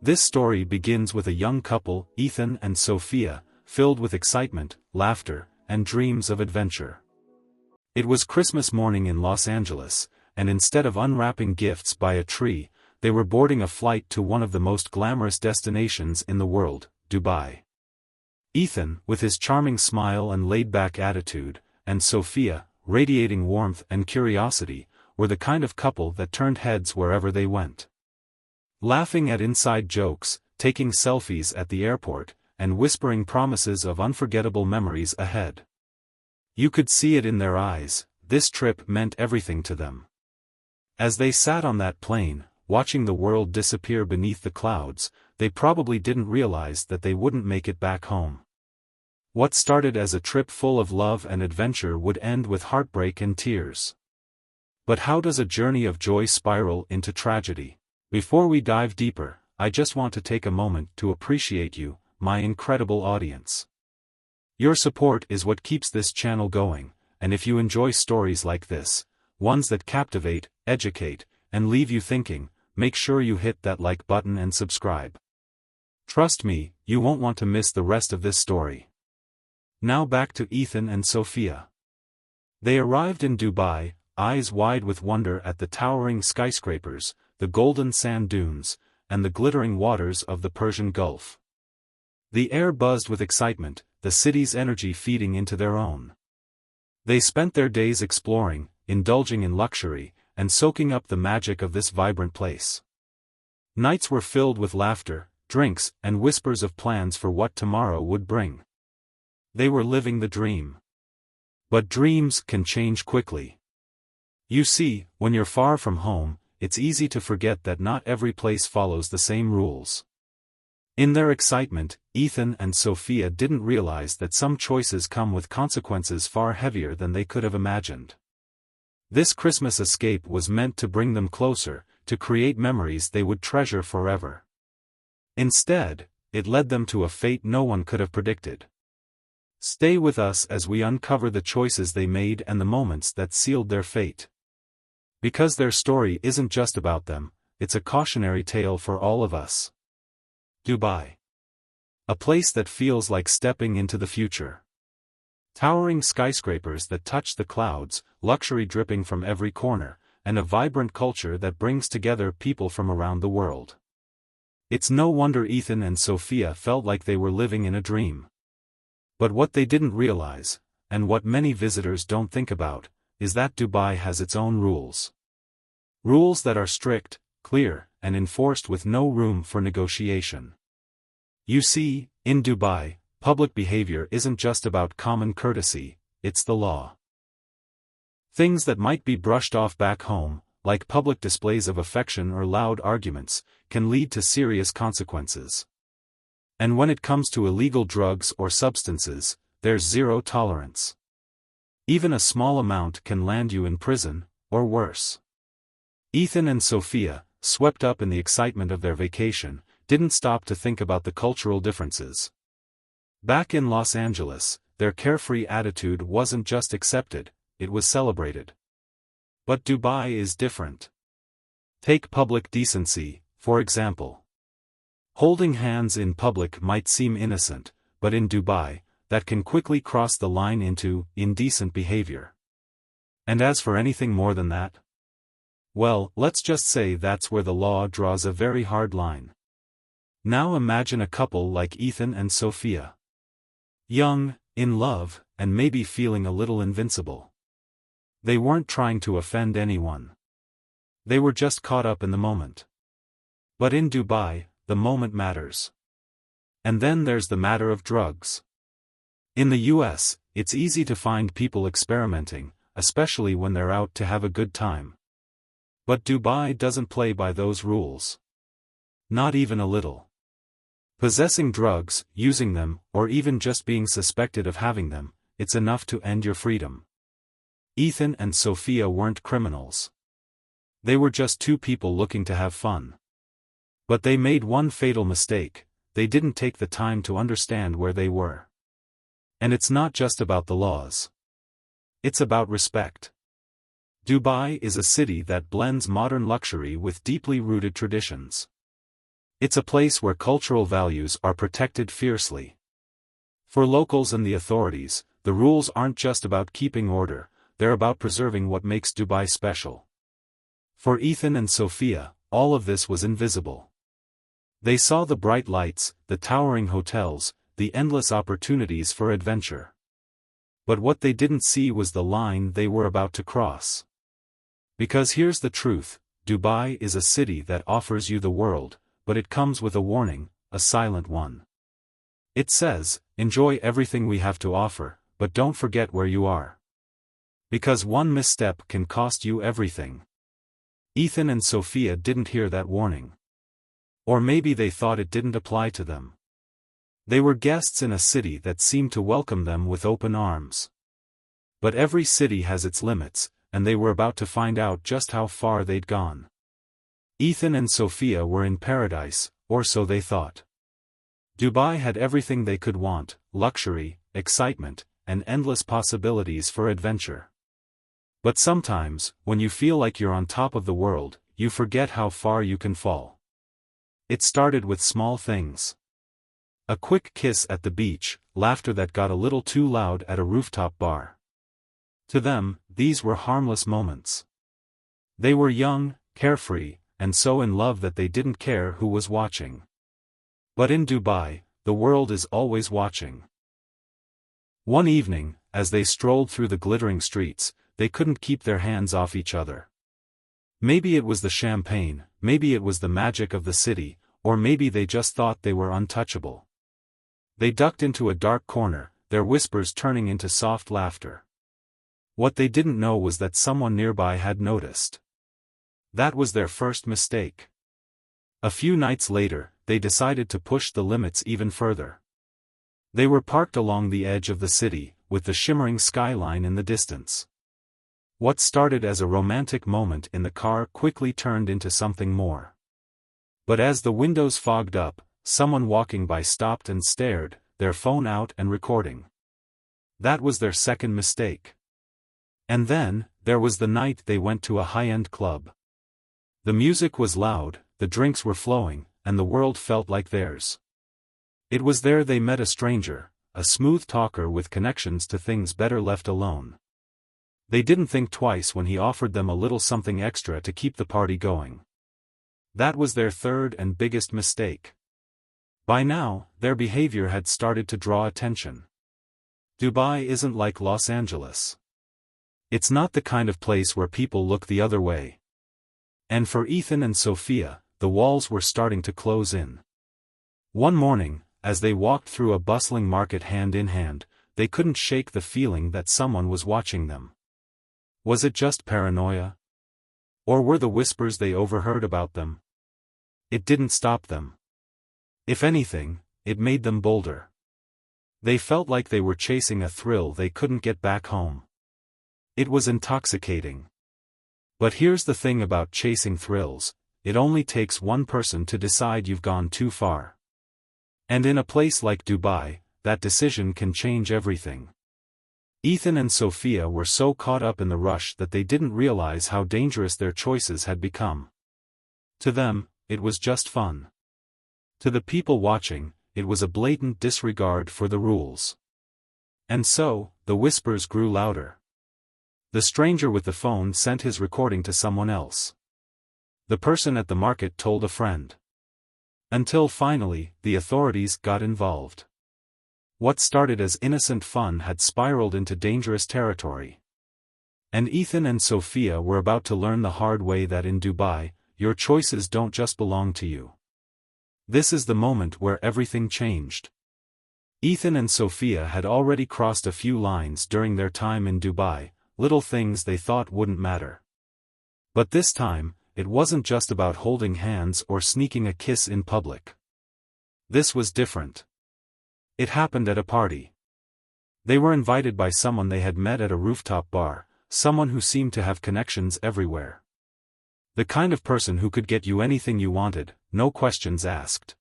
This story begins with a young couple, Ethan and Sophia, filled with excitement, laughter, and dreams of adventure. It was Christmas morning in Los Angeles, and instead of unwrapping gifts by a tree, they were boarding a flight to one of the most glamorous destinations in the world, Dubai. Ethan, with his charming smile and laid-back attitude, and Sophia, radiating warmth and curiosity, were the kind of couple that turned heads wherever they went. Laughing at inside jokes, taking selfies at the airport, and whispering promises of unforgettable memories ahead. You could see it in their eyes, this trip meant everything to them. As they sat on that plane, watching the world disappear beneath the clouds, they probably didn't realize that they wouldn't make it back home. What started as a trip full of love and adventure would end with heartbreak and tears. But how does a journey of joy spiral into tragedy? Before we dive deeper, I just want to take a moment to appreciate you, my incredible audience. Your support is what keeps this channel going, and if you enjoy stories like this, ones that captivate, educate, and leave you thinking, make sure you hit that like button and subscribe. Trust me, you won't want to miss the rest of this story. Now back to Ethan and Sophia. They arrived in Dubai, eyes wide with wonder at the towering skyscrapers, the golden sand dunes, and the glittering waters of the Persian Gulf. The air buzzed with excitement, the city's energy feeding into their own. They spent their days exploring, indulging in luxury, and soaking up the magic of this vibrant place. Nights were filled with laughter, drinks, and whispers of plans for what tomorrow would bring. They were living the dream. But dreams can change quickly. You see, when you're far from home, it's easy to forget that not every place follows the same rules. In their excitement, Ethan and Sophia didn't realize that some choices come with consequences far heavier than they could have imagined. This Christmas escape was meant to bring them closer, to create memories they would treasure forever. Instead, it led them to a fate no one could have predicted. Stay with us as we uncover the choices they made and the moments that sealed their fate. Because their story isn't just about them, it's a cautionary tale for all of us. Dubai. A place that feels like stepping into the future. Towering skyscrapers that touch the clouds, luxury dripping from every corner, and a vibrant culture that brings together people from around the world. It's no wonder Ethan and Sophia felt like they were living in a dream. But what they didn't realize, and what many visitors don't think about, is that Dubai has its own rules. Rules that are strict, clear, and enforced with no room for negotiation. You see, in Dubai, public behavior isn't just about common courtesy, it's the law. Things that might be brushed off back home, like public displays of affection or loud arguments, can lead to serious consequences. And when it comes to illegal drugs or substances, there's zero tolerance. Even a small amount can land you in prison, or worse. Ethan and Sophia, swept up in the excitement of their vacation, didn't stop to think about the cultural differences. Back in Los Angeles, their carefree attitude wasn't just accepted, it was celebrated. But Dubai is different. Take public decency, for example. Holding hands in public might seem innocent, but in Dubai, that can quickly cross the line into indecent behavior. And as for anything more than that, well, let's just say that's where the law draws a very hard line. Now imagine a couple like Ethan and Sophia. Young, in love, and maybe feeling a little invincible. They weren't trying to offend anyone. They were just caught up in the moment. But in Dubai, the moment matters. And then there's the matter of drugs. In the US, it's easy to find people experimenting, especially when they're out to have a good time. But Dubai doesn't play by those rules. Not even a little. Possessing drugs, using them, or even just being suspected of having them, it's enough to end your freedom. Ethan and Sophia weren't criminals. They were just two people looking to have fun. But they made one fatal mistake, they didn't take the time to understand where they were. And it's not just about the laws. It's about respect. Dubai is a city that blends modern luxury with deeply rooted traditions. It's a place where cultural values are protected fiercely. For locals and the authorities, the rules aren't just about keeping order, they're about preserving what makes Dubai special. For Ethan and Sophia, all of this was invisible. They saw the bright lights, the towering hotels, the endless opportunities for adventure. But what they didn't see was the line they were about to cross. Because here's the truth, Dubai is a city that offers you the world, but it comes with a warning, a silent one. It says, enjoy everything we have to offer, but don't forget where you are. Because one misstep can cost you everything. Ethan and Sophia didn't hear that warning. Or maybe they thought it didn't apply to them. They were guests in a city that seemed to welcome them with open arms. But every city has its limits, and they were about to find out just how far they'd gone. Ethan and Sophia were in paradise, or so they thought. Dubai had everything they could want, luxury, excitement, and endless possibilities for adventure. But sometimes, when you feel like you're on top of the world, you forget how far you can fall. It started with small things. A quick kiss at the beach, laughter that got a little too loud at a rooftop bar. To them, these were harmless moments. They were young, carefree, and so in love that they didn't care who was watching. But in Dubai, the world is always watching. One evening, as they strolled through the glittering streets, they couldn't keep their hands off each other. Maybe it was the champagne, maybe it was the magic of the city, or maybe they just thought they were untouchable. They ducked into a dark corner, their whispers turning into soft laughter. What they didn't know was that someone nearby had noticed. That was their first mistake. A few nights later, they decided to push the limits even further. They were parked along the edge of the city, with the shimmering skyline in the distance. What started as a romantic moment in the car quickly turned into something more. But as the windows fogged up, someone walking by stopped and stared, their phone out and recording. That was their second mistake. And then, there was the night they went to a high-end club. The music was loud, the drinks were flowing, and the world felt like theirs. It was there they met a stranger, a smooth talker with connections to things better left alone. They didn't think twice when he offered them a little something extra to keep the party going. That was their third and biggest mistake. By now, their behavior had started to draw attention. Dubai isn't like Los Angeles. It's not the kind of place where people look the other way. And for Ethan and Sophia, the walls were starting to close in. One morning, as they walked through a bustling market hand in hand, they couldn't shake the feeling that someone was watching them. Was it just paranoia? Or were the whispers they overheard about them? It didn't stop them. If anything, it made them bolder. They felt like they were chasing a thrill they couldn't get back home. It was intoxicating. But here's the thing about chasing thrills, it only takes one person to decide you've gone too far. And in a place like Dubai, that decision can change everything. Ethan and Sophia were so caught up in the rush that they didn't realize how dangerous their choices had become. To them, it was just fun. To the people watching, it was a blatant disregard for the rules. And so, the whispers grew louder. The stranger with the phone sent his recording to someone else. The person at the market told a friend. Until finally, the authorities got involved. What started as innocent fun had spiraled into dangerous territory. And Ethan and Sophia were about to learn the hard way that in Dubai, your choices don't just belong to you. This is the moment where everything changed. Ethan and Sophia had already crossed a few lines during their time in Dubai, little things they thought wouldn't matter. But this time, it wasn't just about holding hands or sneaking a kiss in public. This was different. It happened at a party. They were invited by someone they had met at a rooftop bar, someone who seemed to have connections everywhere. The kind of person who could get you anything you wanted, no questions asked.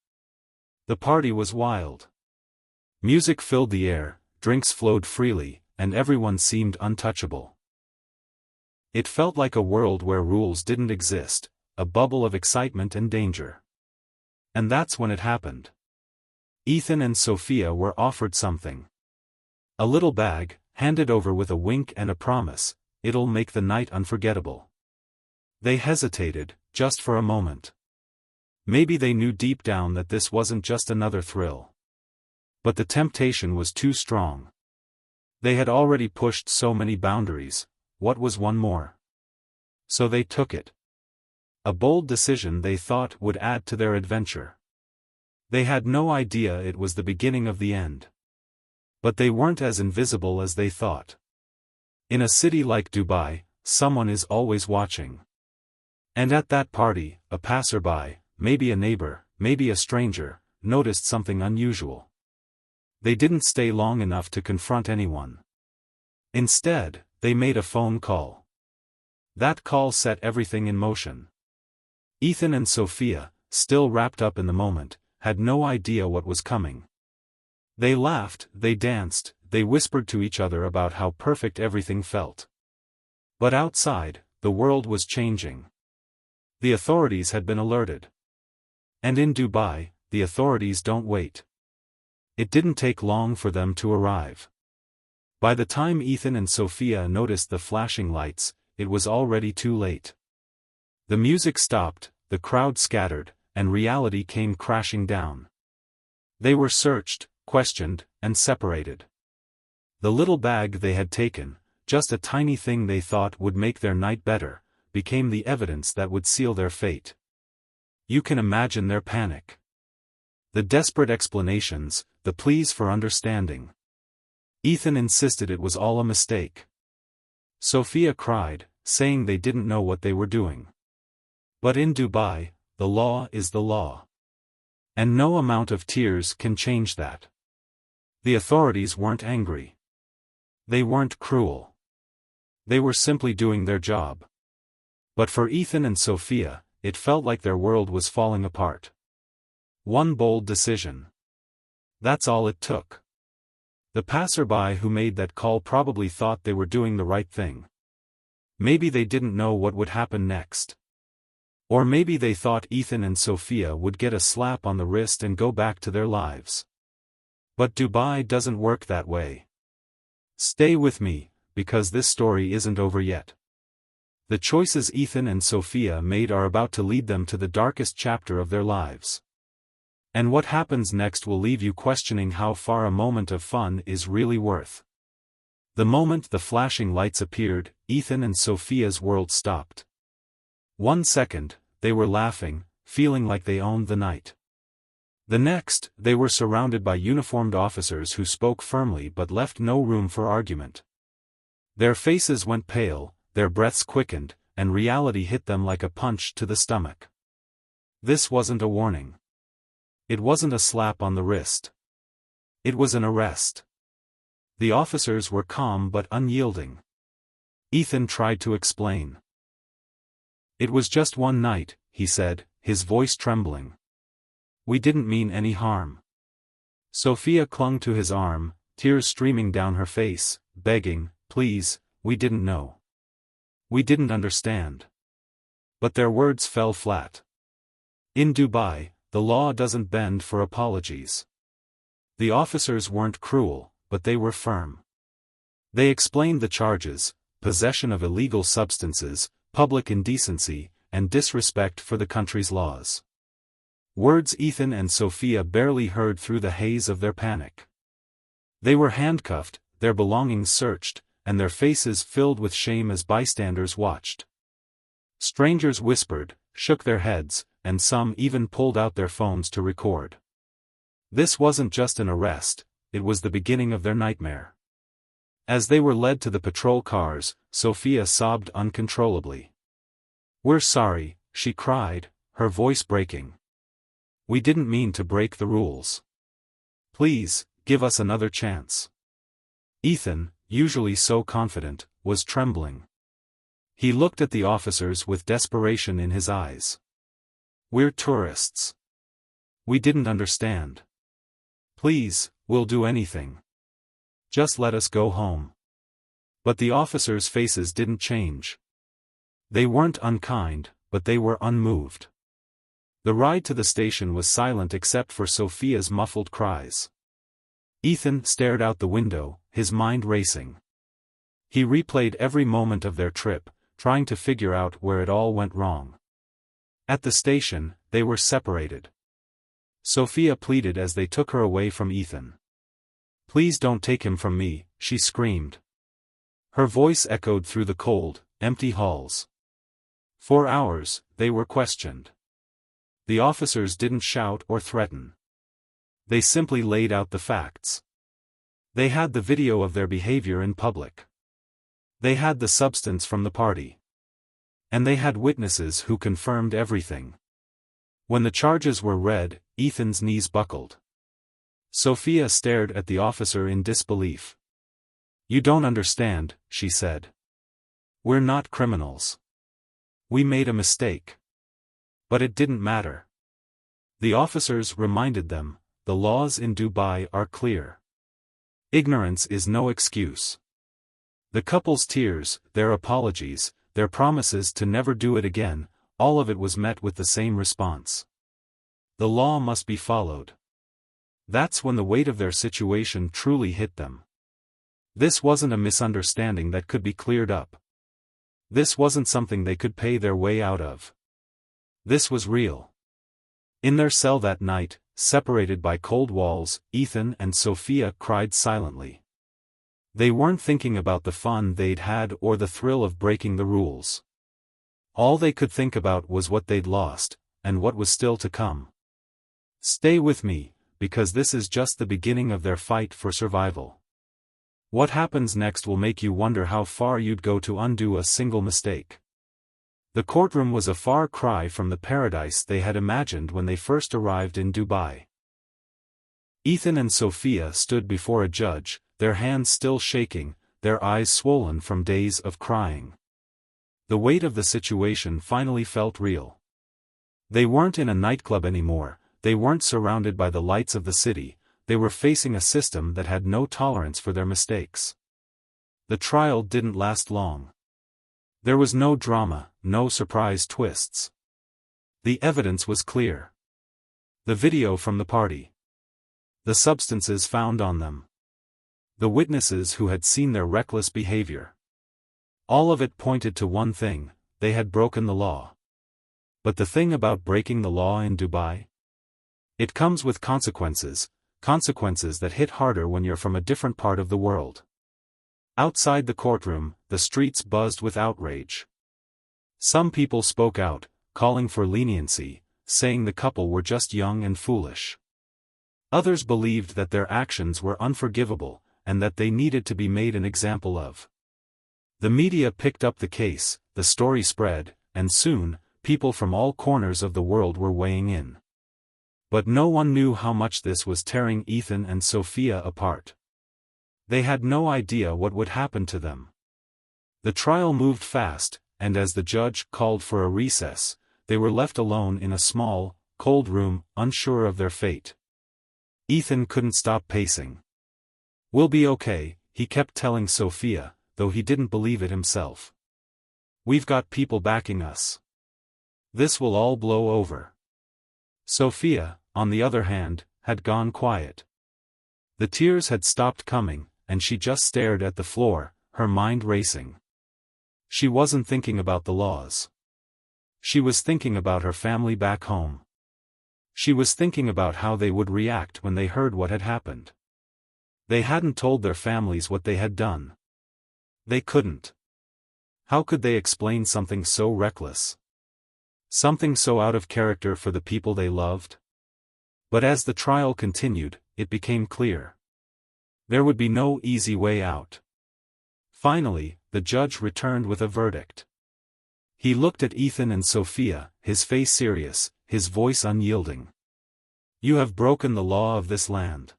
The party was wild. Music filled the air, drinks flowed freely, and everyone seemed untouchable. It felt like a world where rules didn't exist, a bubble of excitement and danger. And that's when it happened. Ethan and Sophia were offered something. A little bag, handed over with a wink and a promise, it'll make the night unforgettable. They hesitated, just for a moment. Maybe they knew deep down that this wasn't just another thrill. But the temptation was too strong. They had already pushed so many boundaries, what was one more? So they took it. A bold decision they thought would add to their adventure. They had no idea it was the beginning of the end. But they weren't as invisible as they thought. In a city like Dubai, someone is always watching. And at that party, a passerby, maybe a neighbor, maybe a stranger, noticed something unusual. They didn't stay long enough to confront anyone. Instead, they made a phone call. That call set everything in motion. Ethan and Sophia, still wrapped up in the moment, had no idea what was coming. They laughed, they danced, they whispered to each other about how perfect everything felt. But outside, the world was changing. The authorities had been alerted. And in Dubai, the authorities don't wait. It didn't take long for them to arrive. By the time Ethan and Sophia noticed the flashing lights, it was already too late. The music stopped, the crowd scattered, and reality came crashing down. They were searched, questioned, and separated. The little bag they had taken, just a tiny thing they thought would make their night better, became the evidence that would seal their fate. You can imagine their panic. The desperate explanations, the pleas for understanding. Ethan insisted it was all a mistake. Sophia cried, saying they didn't know what they were doing. But in Dubai, the law is the law. And no amount of tears can change that. The authorities weren't angry. They weren't cruel. They were simply doing their job. But for Ethan and Sophia, it felt like their world was falling apart. One bold decision. That's all it took. The passerby who made that call probably thought they were doing the right thing. Maybe they didn't know what would happen next. Or maybe they thought Ethan and Sophia would get a slap on the wrist and go back to their lives. But Dubai doesn't work that way. Stay with me, because this story isn't over yet. The choices Ethan and Sophia made are about to lead them to the darkest chapter of their lives. And what happens next will leave you questioning how far a moment of fun is really worth. The moment the flashing lights appeared, Ethan and Sophia's world stopped. 1 second, they were laughing, feeling like they owned the night. The next, they were surrounded by uniformed officers who spoke firmly but left no room for argument. Their faces went pale, their breaths quickened, and reality hit them like a punch to the stomach. This wasn't a warning. It wasn't a slap on the wrist. It was an arrest. The officers were calm but unyielding. Ethan tried to explain. It was just one night, he said, his voice trembling. We didn't mean any harm. Sophia clung to his arm, tears streaming down her face, begging, please, we didn't know. We didn't understand. But their words fell flat. In Dubai, the law doesn't bend for apologies. The officers weren't cruel, but they were firm. They explained the charges: possession of illegal substances, public indecency, and disrespect for the country's laws. Words Ethan and Sophia barely heard through the haze of their panic. They were handcuffed, their belongings searched, and their faces filled with shame as bystanders watched. Strangers whispered, shook their heads, and some even pulled out their phones to record. This wasn't just an arrest, it was the beginning of their nightmare. As they were led to the patrol cars, Sophia sobbed uncontrollably. We're sorry, she cried, her voice breaking. We didn't mean to break the rules. Please, give us another chance. Ethan, usually so confident, was trembling. He looked at the officers with desperation in his eyes. We're tourists. We didn't understand. Please, we'll do anything. Just let us go home. But the officers' faces didn't change. They weren't unkind, but they were unmoved. The ride to the station was silent except for Sophia's muffled cries. Ethan stared out the window, his mind racing. He replayed every moment of their trip, trying to figure out where it all went wrong. At the station, they were separated. Sophia pleaded as they took her away from Ethan. "Please don't take him from me," she screamed. Her voice echoed through the cold, empty halls. For hours, they were questioned. The officers didn't shout or threaten. They simply laid out the facts. They had the video of their behavior in public. They had the substance from the party. And they had witnesses who confirmed everything. When the charges were read, Ethan's knees buckled. Sophia stared at the officer in disbelief. "You don't understand," she said. "We're not criminals. We made a mistake." But it didn't matter. The officers reminded them, the laws in Dubai are clear. Ignorance is no excuse. The couple's tears, their apologies, their promises to never do it again, all of it was met with the same response. The law must be followed. That's when the weight of their situation truly hit them. This wasn't a misunderstanding that could be cleared up. This wasn't something they could pay their way out of. This was real. In their cell that night, separated by cold walls, Ethan and Sophia cried silently. They weren't thinking about the fun they'd had or the thrill of breaking the rules. All they could think about was what they'd lost, and what was still to come. Stay with me, because this is just the beginning of their fight for survival. What happens next will make you wonder how far you'd go to undo a single mistake. The courtroom was a far cry from the paradise they had imagined when they first arrived in Dubai. Ethan and Sophia stood before a judge, their hands still shaking, their eyes swollen from days of crying. The weight of the situation finally felt real. They weren't in a nightclub anymore, they weren't surrounded by the lights of the city, they were facing a system that had no tolerance for their mistakes. The trial didn't last long. There was no drama, no surprise twists. The evidence was clear. The video from the party. The substances found on them. The witnesses who had seen their reckless behavior. All of it pointed to one thing: they had broken the law. But the thing about breaking the law in Dubai? It comes with consequences, consequences that hit harder when you're from a different part of the world. Outside the courtroom, the streets buzzed with outrage. Some people spoke out, calling for leniency, saying the couple were just young and foolish. Others believed that their actions were unforgivable, and that they needed to be made an example of. The media picked up the case, the story spread, and soon, people from all corners of the world were weighing in. But no one knew how much this was tearing Ethan and Sophia apart. They had no idea what would happen to them. The trial moved fast, and as the judge called for a recess, they were left alone in a small, cold room, unsure of their fate. Ethan couldn't stop pacing. "We'll be okay," he kept telling Sophia, though he didn't believe it himself. "We've got people backing us. This will all blow over." Sophia, on the other hand, had gone quiet. The tears had stopped coming, and she just stared at the floor, her mind racing. She wasn't thinking about the laws. She was thinking about her family back home. She was thinking about how they would react when they heard what had happened. They hadn't told their families what they had done. They couldn't. How could they explain something so reckless? Something so out of character for the people they loved? But as the trial continued, it became clear. There would be no easy way out. Finally, the judge returned with a verdict. He looked at Ethan and Sophia, his face serious, his voice unyielding. "You have broken the law of this land.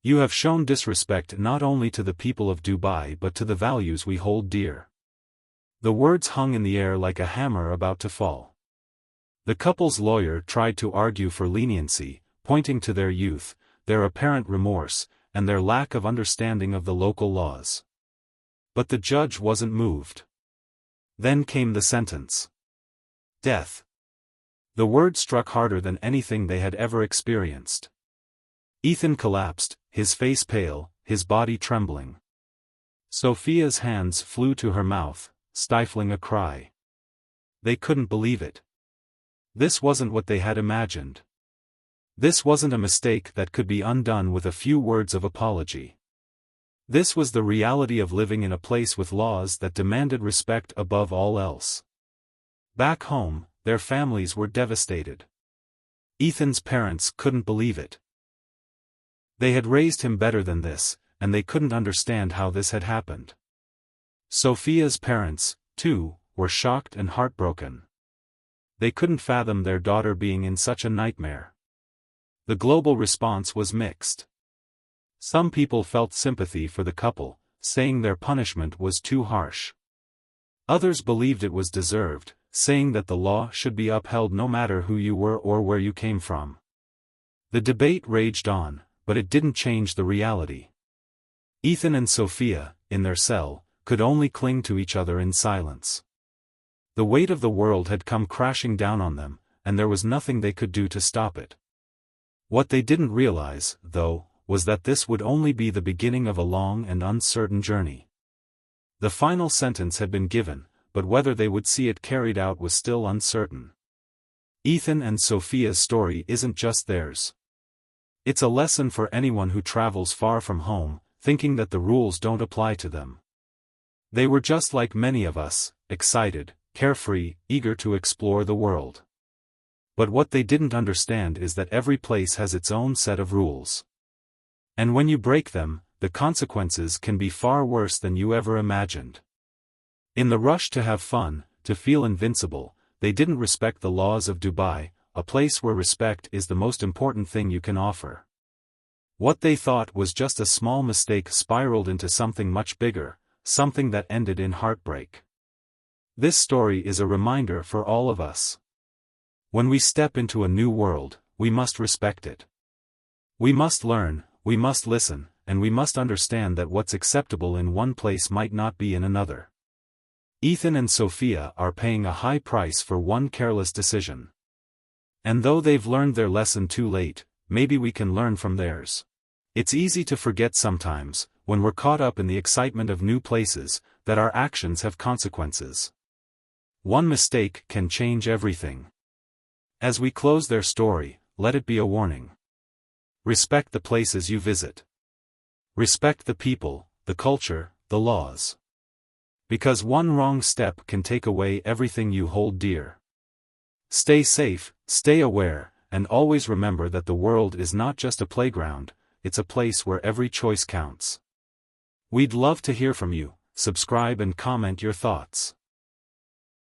You have shown disrespect not only to the people of Dubai but to the values we hold dear." The words hung in the air like a hammer about to fall. The couple's lawyer tried to argue for leniency, pointing to their youth, their apparent remorse, and their lack of understanding of the local laws. But the judge wasn't moved. Then came the sentence. Death. The word struck harder than anything they had ever experienced. Ethan collapsed, his face pale, his body trembling. Sophia's hands flew to her mouth, stifling a cry. They couldn't believe it. This wasn't what they had imagined. This wasn't a mistake that could be undone with a few words of apology. This was the reality of living in a place with laws that demanded respect above all else. Back home, their families were devastated. Ethan's parents couldn't believe it. They had raised him better than this, and they couldn't understand how this had happened. Sophia's parents, too, were shocked and heartbroken. They couldn't fathom their daughter being in such a nightmare. The global response was mixed. Some people felt sympathy for the couple, saying their punishment was too harsh. Others believed it was deserved, saying that the law should be upheld no matter who you were or where you came from. The debate raged on, but it didn't change the reality. Ethan and Sophia, in their cell, could only cling to each other in silence. The weight of the world had come crashing down on them, and there was nothing they could do to stop it. What they didn't realize, though, was that this would only be the beginning of a long and uncertain journey. The final sentence had been given, but whether they would see it carried out was still uncertain. Ethan and Sophia's story isn't just theirs. It's a lesson for anyone who travels far from home, thinking that the rules don't apply to them. They were just like many of us, excited, carefree, eager to explore the world. But what they didn't understand is that every place has its own set of rules. And when you break them, the consequences can be far worse than you ever imagined. In the rush to have fun, to feel invincible, they didn't respect the laws of Dubai, a place where respect is the most important thing you can offer. What they thought was just a small mistake spiraled into something much bigger, something that ended in heartbreak. This story is a reminder for all of us. When we step into a new world, we must respect it. We must learn, we must listen, and we must understand that what's acceptable in one place might not be in another. Ethan and Sophia are paying a high price for one careless decision. And though they've learned their lesson too late, maybe we can learn from theirs. It's easy to forget sometimes, when we're caught up in the excitement of new places, that our actions have consequences. One mistake can change everything. As we close their story, let it be a warning. Respect the places you visit. Respect the people, the culture, the laws. Because one wrong step can take away everything you hold dear. Stay safe, stay aware, and always remember that the world is not just a playground, it's a place where every choice counts. We'd love to hear from you. Subscribe and comment your thoughts.